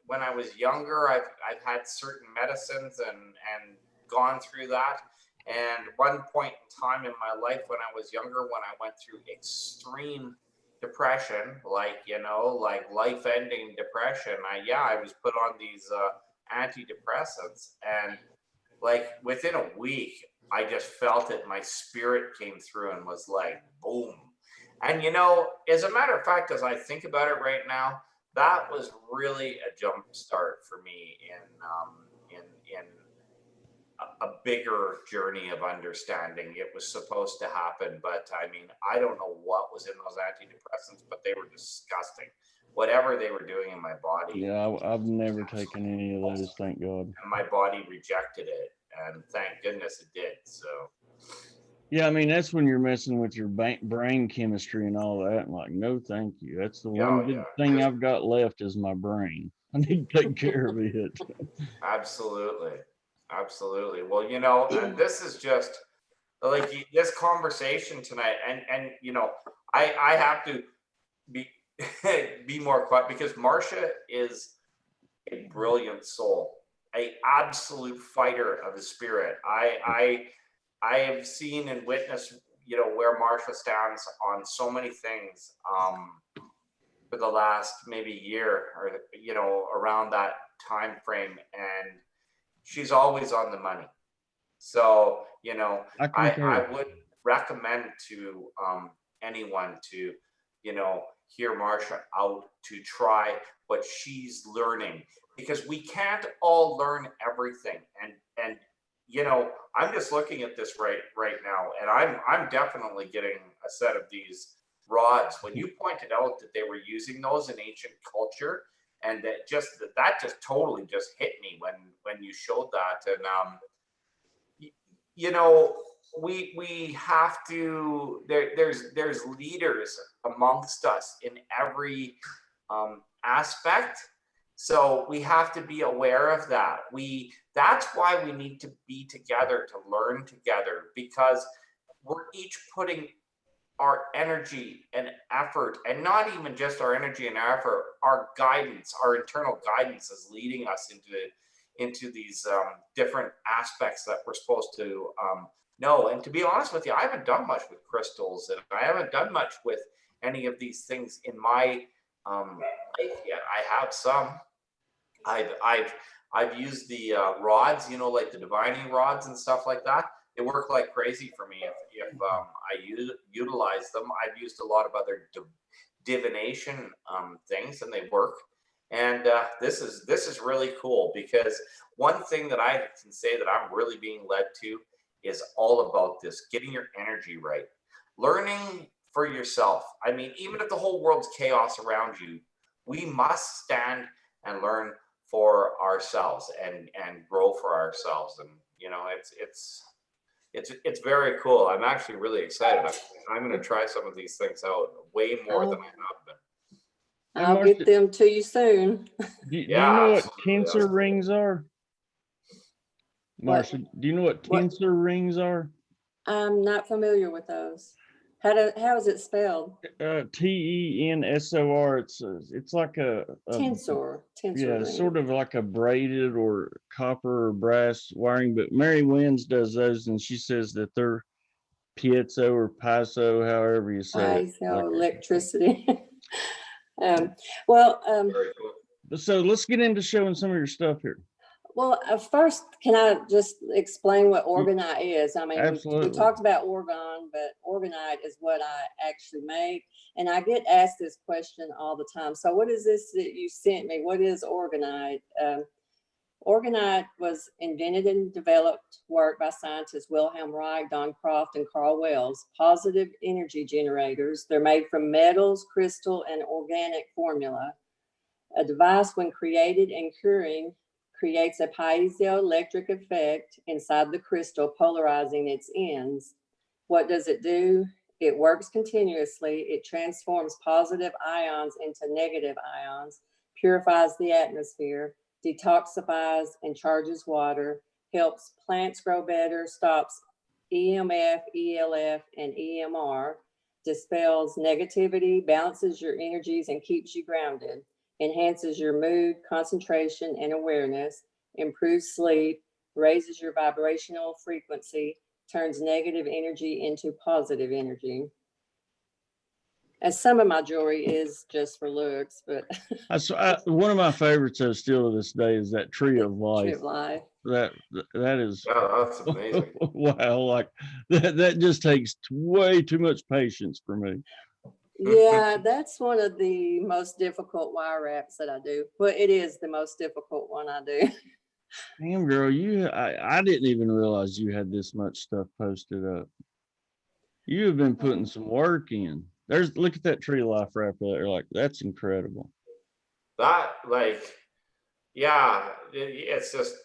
when I was younger, I've had certain medicines and gone through that. And one point in time in my life when I was younger, when I went through extreme depression, like life-ending depression, I was put on these antidepressants, and like within a week, I just felt it. My spirit came through and was like, boom. And as a matter of fact, as I think about it right now, that was really a jump start for me in a bigger journey of understanding. It was supposed to happen, but I mean, I don't know what was in those antidepressants, but they were disgusting. Whatever they were doing in my body. Yeah, I've never taken any of those, thank God. And my body rejected it, and thank goodness it did. So. Yeah, I mean, that's when you're messing with your brain chemistry and all that. And like, no, thank you. That's the one good thing I've got left is my brain. I need to take care of it. Absolutely. Well, and this is just like this conversation tonight, and I have to be be more quiet because Marsha is a brilliant soul, a absolute fighter of the spirit. I have seen and witnessed, where Marsha stands on so many things for the last maybe year or, around that time frame. And she's always on the money. So, I would recommend to anyone to, hear Marsha out, to try what she's learning, because we can't all learn everything. And I'm just looking at this right now, and I'm definitely getting a set of these rods. When you pointed out that they were using those in ancient culture, and that just totally just hit me when you showed that. And we have to, there's leaders amongst us in every aspect. So we have to be aware of that. That's why we need to be together, to learn together, because we're each putting our energy and effort, and not even just our energy and effort, our guidance, our internal guidance is leading us into these different aspects that we're supposed to know. And to be honest with you, I haven't done much with crystals, and I haven't done much with any of these things in my life yet. I have some. I've used the rods, like the divining rods and stuff like that. They work like crazy for me if I utilize them. I've used a lot of other divination things, and they work. And this is really cool, because one thing that I can say that I'm really being led to is all about this: getting your energy right, learning for yourself. I mean, even if the whole world's chaos around you, we must stand and learn for ourselves and grow for ourselves. And it's very cool. I'm actually really excited. I'm going to try some of these things out way more than I have been. I'll get them to you soon. Do you know what tensor rings are? Marsha, do you know what tensor rings are? I'm not familiar with those. How is it spelled? TENSOR. It's like a tensor. Yeah, ring. Sort of like a braided or copper or brass wiring. But Mary Wins does those, and she says that they're piezo or piezo, however you say it. Electricity. So let's get into showing some of your stuff here. Well, first, can I just explain what orgonite is? I mean, we talked about orgone, but orgonite is what I actually make. And I get asked this question all the time. So what is this that you sent me? What is orgonite? Orgonite was invented and developed work by scientists Wilhelm Reich, Don Croft, and Carl Wells. Positive energy generators. They're made from metals, crystal, and organic formula. A device, when created and curing, creates a piezoelectric effect inside the crystal, polarizing its ends. What does it do? It works continuously. It transforms positive ions into negative ions, purifies the atmosphere, detoxifies and charges water, helps plants grow better, stops EMF, ELF, and EMR, dispels negativity, balances your energies, and keeps you grounded, enhances your mood, concentration, and awareness, improves sleep, raises your vibrational frequency, turns negative energy into positive energy. And some of my jewelry is just for looks, but one of my favorites still to this day is that Tree of Life. Tree of Life. That is, Yeah, that's amazing. wow, like that just takes way too much patience for me. Yeah, that's one of the most difficult wire wraps that I do. Well, it is the most difficult one I do. Damn, girl, I didn't even realize you had this much stuff posted up. You have been putting some work in. Look at that Tree of Life wrap there. Like, that's incredible. That, like, yeah, it's just,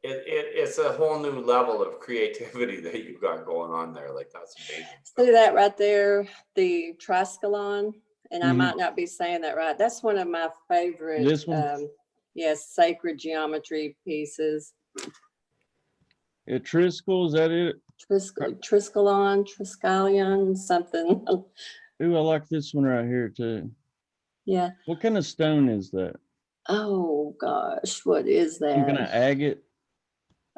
it's a whole new level of creativity that you've got going on there. Like, that's amazing. See that right there, the Triskelon, and I Mhm. might not be saying that right. That's one of my favorite, This one? yes, sacred geometry pieces. Triskel, is that it? Triskelion, something. Ooh, I like this one right here too. Yeah. What kind of stone is that? Oh gosh, what is Some kind of that? agate?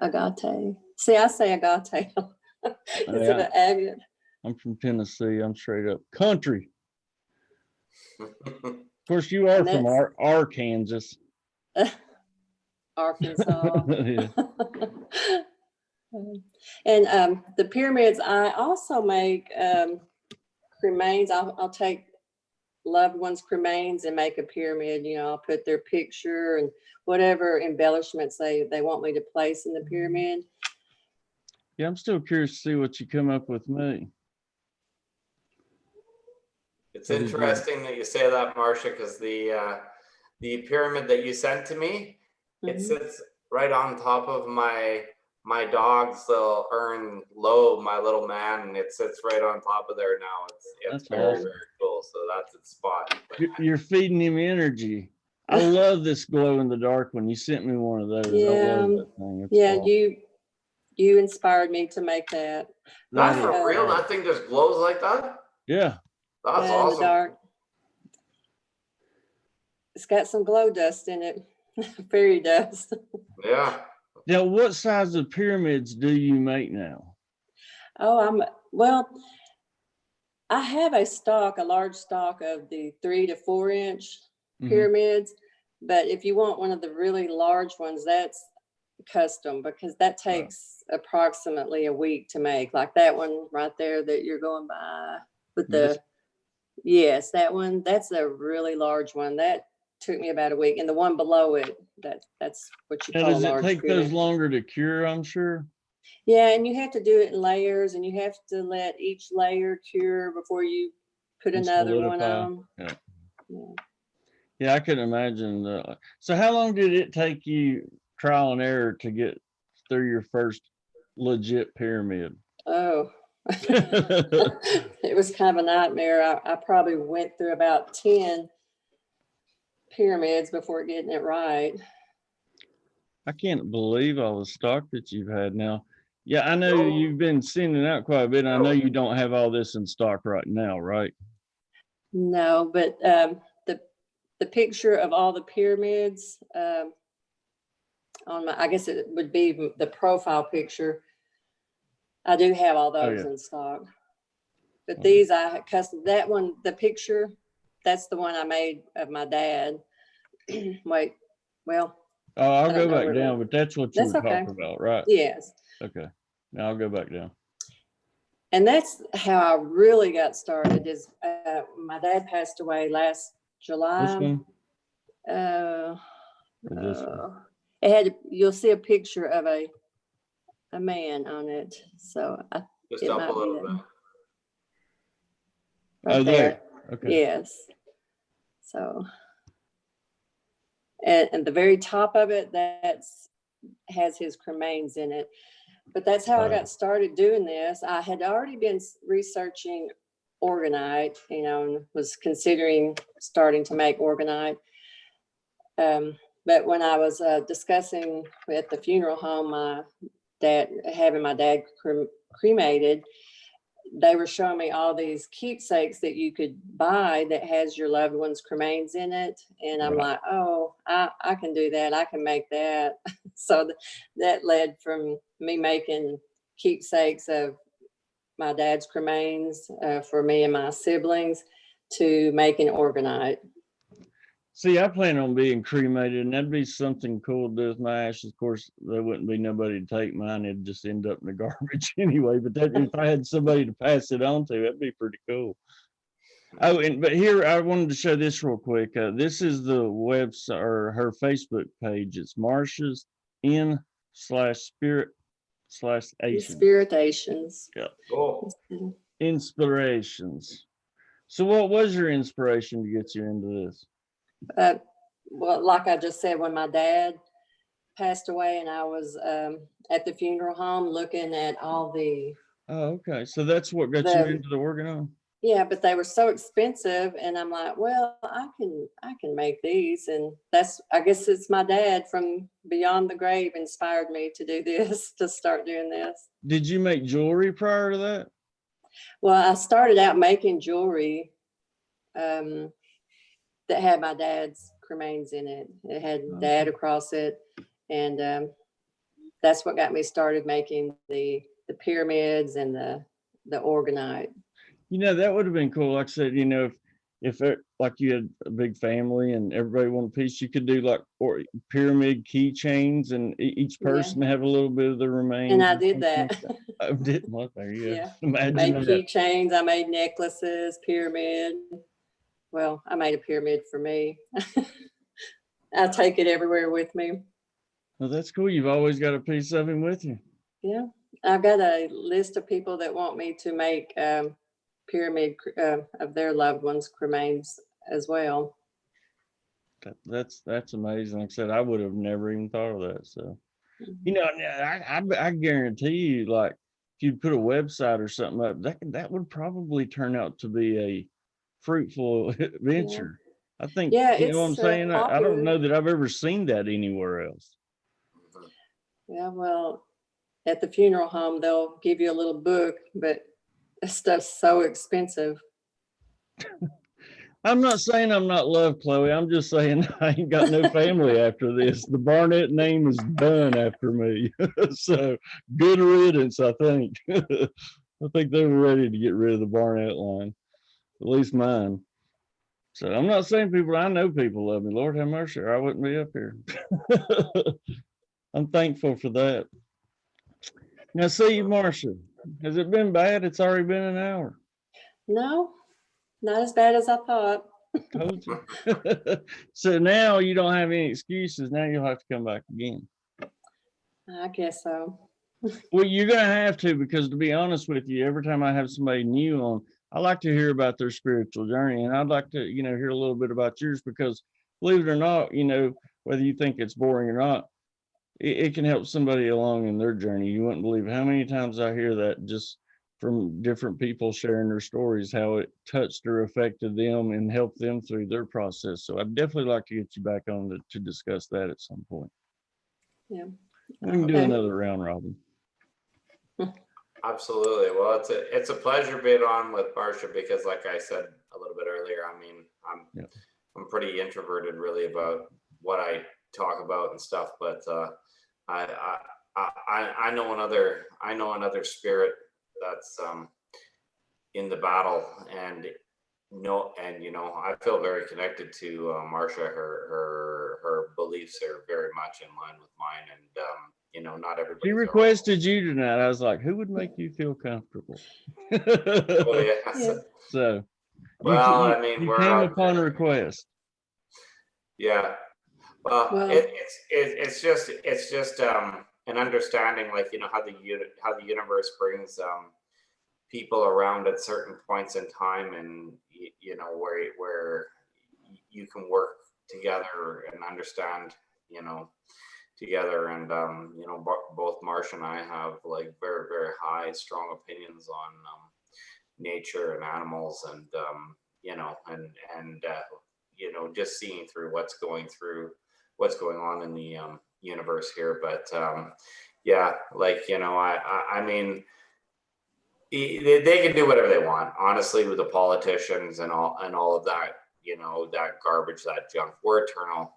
Agate. See, I say agate. Is it an agate? I'm from Tennessee. I'm straight up country. Of course, you are from Arkansas. Arkansas. Yeah. And the pyramids, I also make cremains. I'll take loved ones' cremains and make a pyramid. You know, I'll put their picture and whatever embellishments they want me to place in the pyramid. Yeah, I'm still curious to see what you come up with me. It's interesting that you say that, Marsha, because the pyramid that you sent to me, it sits right on top of my dog's little urn lobe, my little man, and it sits right on top of there now. It's very, awesome. very cool. So that's its spot. You're feeding him energy. I love this glow in the dark one. You sent me one of those. Yeah, I love that thing. It's yeah, awesome. you inspired me to make that. That's for real? That thing just glows like that? Yeah. That's awesome. In the dark. It's got some glow dust in it. Fairy dust. Yeah. Now, what size of pyramids do you make now? Oh, well, I have a large stock of the 3 to 4 inch pyramids, but if you want one of the really large ones, that's custom because that takes approximately a week to make. Like that one right there that you're going by with yes, that one, that's a really large one. That took me about a week, and the one below it, that's what you call a large pyramid. Does it take those longer to cure, I'm sure? Yeah, and you have to do it in layers, and you have to let each layer cure before you put another one on. Yeah, I can imagine. So how long did it take you trial and error to get through your first legit pyramid? Oh, it was kind of a nightmare. I probably went through about 10 pyramids before getting it right. I can't believe all the stock that you've had now. Yeah, I know you've been sending out quite a bit. I know you don't have all this in stock right now, right? No, but the picture of all the pyramids on my, I guess it would be the profile picture. I do have all those in stock. But these I custom, that one, the picture, that's the one I made of my dad. Wait, well. Oh, I'll go back down, but that's what you were talking about, right? Yes. Okay. Now I'll go back down. And that's how I really got started is my dad passed away last July. This one? This you'll see a picture of a man on it. So Just it up might a be little that bit. one. Right Oh, there. Okay. Yes. So, and the very top of it, has his cremains in it. But that's how I got started doing this. I had already been researching orgonite, and was considering starting to make orgonite. But when I was discussing at the funeral home, having my dad cremated, they were showing me all these keepsakes that you could buy that has your loved one's cremains in it. And I'm like, oh, I can do that. I can make that. So that led from me making keepsakes of my dad's cremains for me and my siblings to making orgonite. See, I plan on being cremated, and that'd be something cool to do with my ashes. Of course, there wouldn't be nobody to take mine; it'd just end up in the garbage anyway. But if I had somebody to pass it on to, that'd be pretty cool. Oh, but here I wanted to show this real quick. This is the website or her Facebook page. It's Marsha's in/spirit/Asian. Spiritations. Yeah. Cool. Inspirations. So, what was your inspiration to get you into this? Well, like I just said, when my dad passed away and I was at the funeral home looking at all the. Oh, okay. So that's what got you into the organ. Yeah, but they were so expensive, and I'm like, well, I can make these, and I guess it's my dad from beyond the grave inspired me to do this, to start doing this. Did you make jewelry prior to that? Well, I started out making jewelry that had my dad's cremains in it. It had dad across it, and that's what got me started making the pyramids and the orgonite. That would have been cool. Like I said, if like you had a big family and everybody wanted a piece, you could do like pyramid keychains, and each person have a little bit of the remains. And I did that. I did. Well, there you go. Yeah. Imagine made that. Keychains. I made necklaces, pyramid. Well, I made a pyramid for me. I take it everywhere with me. Well, that's cool. You've always got a piece of him with you. Yeah. I've got a list of people that want me to make pyramid of their loved ones' cremains as well. That's amazing. Like I said, I would have never even thought of that. So, I guarantee you, like if you put a website or something up, that would probably turn out to be a fruitful venture. Yeah. I think, you know what I'm saying? I don't know that I've ever seen that anywhere else. Yeah, well, at the funeral home, they'll give you a little book, but this stuff's so expensive. I'm not saying I'm not loved, Chloe. I'm just saying I ain't got no family after this. The Barnett name is done after me. So good riddance, I think. I think they were ready to get rid of the Barnett line, at least mine. So I'm not saying I know people love me. Lord have mercy, or I wouldn't be up here. I'm thankful for that. Now, see, Marsha, has it been bad? It's already been an hour. No, not as bad as I thought. Told you. So now you don't have any excuses. Now you'll have to come back again. I guess so. Well, you're going to have to, because to be honest with you, every time I have somebody new on, I like to hear about their spiritual journey, and I'd like to, hear a little bit about yours, because believe it or not, whether you think it's boring or not, it can help somebody along in their journey. You wouldn't believe how many times I hear that just from different people sharing their stories, how it touched or affected them and helped them through their process. So I'd definitely like to get you back on to discuss that at some point. Yeah. We can do another round robin. Absolutely. Well, it's a pleasure being on with Marsha, because like I said a little bit earlier, I mean, I'm pretty introverted really about what I talk about and stuff, but I know another spirit that's in the battle, and I feel very connected to Marsha. Her beliefs are very much in line with mine, and not everybody. She requested you tonight. I was like, who would make you feel comfortable? Oh yeah. So well, you came upon a request. Yeah. Well, Well, it's just an understanding, like, you know, how how the universe brings people around at certain points in time, and you know, where you can work together and understand, you know, together. And you know, both Marsha and I have like very, very high, strong opinions on nature and animals, and you know, and you know, just seeing through what's going on in the universe here. But yeah, like, you know, I mean, they can do whatever they want, honestly, with the politicians and all of that, you know, that garbage, that junk. We're eternal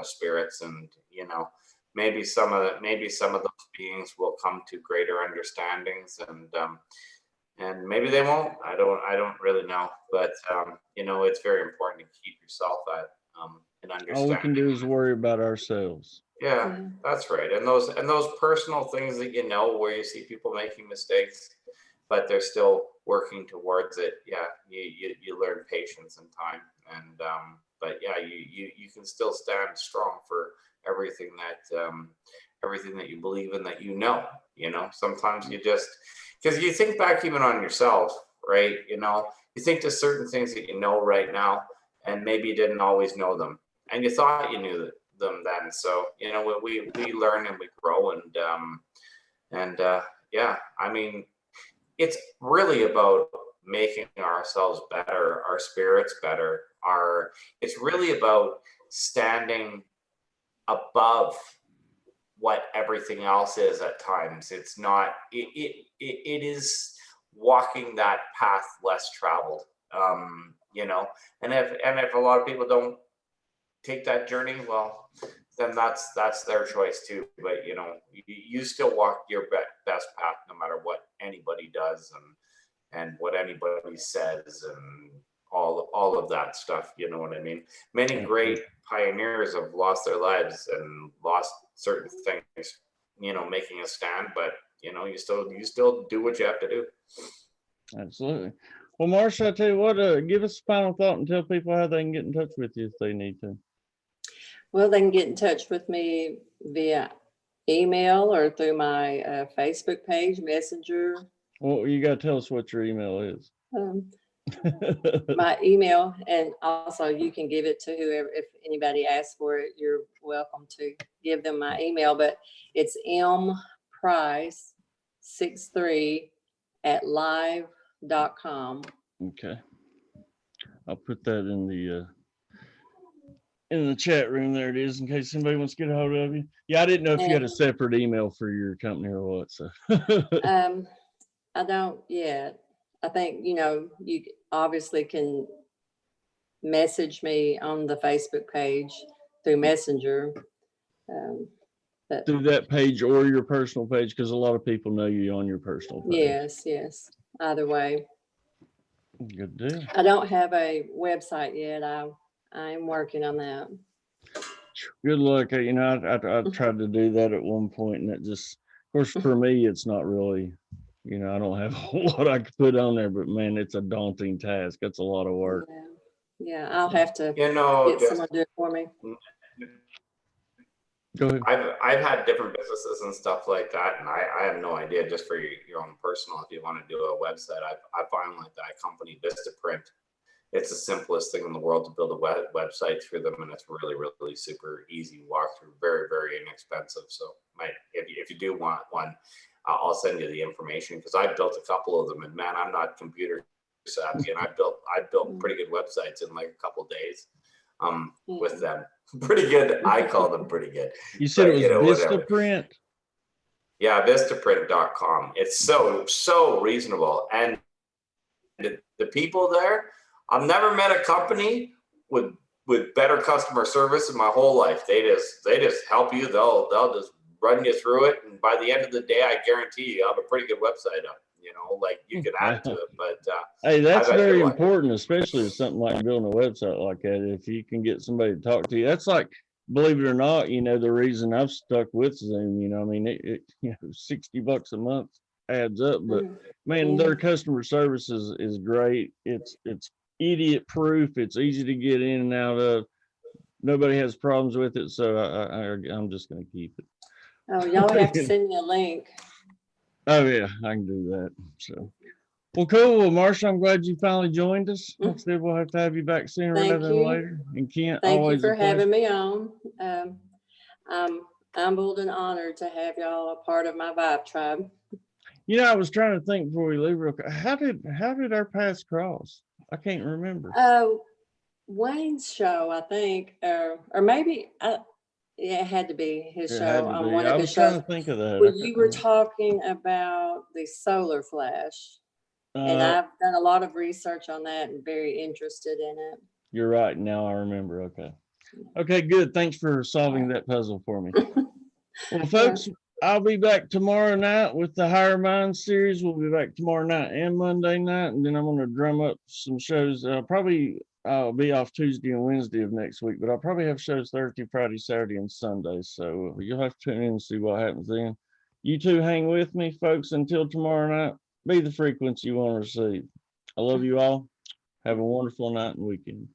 spirits, and you know, maybe some of those beings will come to greater understandings, and maybe they won't. I don't really know, but you know, it's very important to keep yourself at an All we can understanding. do is worry about ourselves. Yeah, that's right. And those personal things that, you know, where you see people making mistakes, but they're still working towards it. Yeah, you learn patience and time, and but yeah, you can still stand strong for everything everything that you believe in, that you know. You know, sometimes you just, because you think back even on yourself, right? You know, you think to certain things that you know right now, and maybe you didn't always know them, and you thought you knew them then. So you know, we learn and we grow, and yeah, I mean, it's really about making ourselves better, our spirits better. It's really about standing above what everything else is at times. It's not, it is walking that path less traveled. You know, and if a lot of people don't take that journey, well, then that's their choice too. But you know, you still walk your best path, no matter what anybody does, and what anybody says, and all of that stuff. You know what I mean? Many great pioneers have lost their lives and lost certain things, you know, making a stand. But you know, you still do what you have to do. Absolutely. Well, Marsha, I tell you what, give us a final thought and tell people how they can get in touch with you if they need to. Well, they can get in touch with me via email or through my Facebook page, Messenger. Well, you got to tell us what your email is. My email, and also you can give it to whoever, if anybody asks for it, you're welcome to give them my email, but it's mprice63@live.com. Okay. I'll put that in the chat room. There it is, in case somebody wants to get a hold of you. Yeah, I didn't know if you had a separate email for your company or what. So I don't yet. I think, you know, you obviously can message me on the Facebook page through Messenger. Through that page or your personal page, because a lot of people know you on your personal page. Yes. Either way. Good deal. I don't have a website yet. I'm working on that. Good luck. You know, I tried to do that at one point, and it just, of course, for me, it's not really, you know, I don't have a whole lot I could put on there, but man, it's a daunting task. It's a lot of work. Yeah, I'll have to You know, get someone to do it for me. Go ahead. I've had different businesses and stuff like that, and I have no idea. Just for your own personal, if you want to do a website, I find like that company Vistaprint. It's the simplest thing in the world to build a website through them, and it's really, really super easy walkthrough, very, very inexpensive. So, if you do want one, I'll send you the information, because I built a couple of them, and man, I'm not computer savvy, and I built pretty good websites in like a couple of days. With them, pretty good. I call them pretty good. You said it was Vistaprint? Yeah, Vistaprint.com. It's so reasonable, and the people there, I've never met a company with better customer service in my whole life. They just help you. They'll just run you through it, and by the end of the day, I guarantee you have a pretty good website up. You know, like you can add to it. But hey, that's very important, especially with something like building a website like that. If you can get somebody to talk to you, that's like, believe it or not, you know, the reason I've stuck with Zoom. You know, I mean, it you know, $60 a month adds up, but man, their customer service is great. It's idiot proof. It's easy to get in and out of. nobody has problems with it, so I'm just gonna keep it. Oh, y'all have to send me a link. Oh yeah, I can do that. So, well, cool. Well, Marsha, I'm glad you finally joined us. Like I said, we'll have to have you back sooner Thank rather than you. later. And Kent, Thank you always for a pleasure. having me on. I'm humbled and honored to have y'all a part of my Vibe Tribe. You know, I was trying to think before we leave real quick. How did our paths cross? I can't remember. Wayne's show, I think, or maybe yeah, it had to be his It show had to on be. one I of was his trying shows. to think of that. When you were talking about the solar flash, and I've done a lot of research on that and very interested in it. You're right. Now I remember. Okay. Okay, good. Thanks for solving that puzzle for me. Well, folks, I'll be back tomorrow night with the Higher Mind series. We'll be back tomorrow night and Monday night, and then I'm going to drum up some shows. Probably I'll be off Tuesday and Wednesday of next week, but I'll probably have shows Thursday, Friday, Saturday, and Sunday. So you'll have to tune in and see what happens then. You two hang with me, folks, until tomorrow night. Be the frequency you want to receive. I love you all. Have a wonderful night and weekend.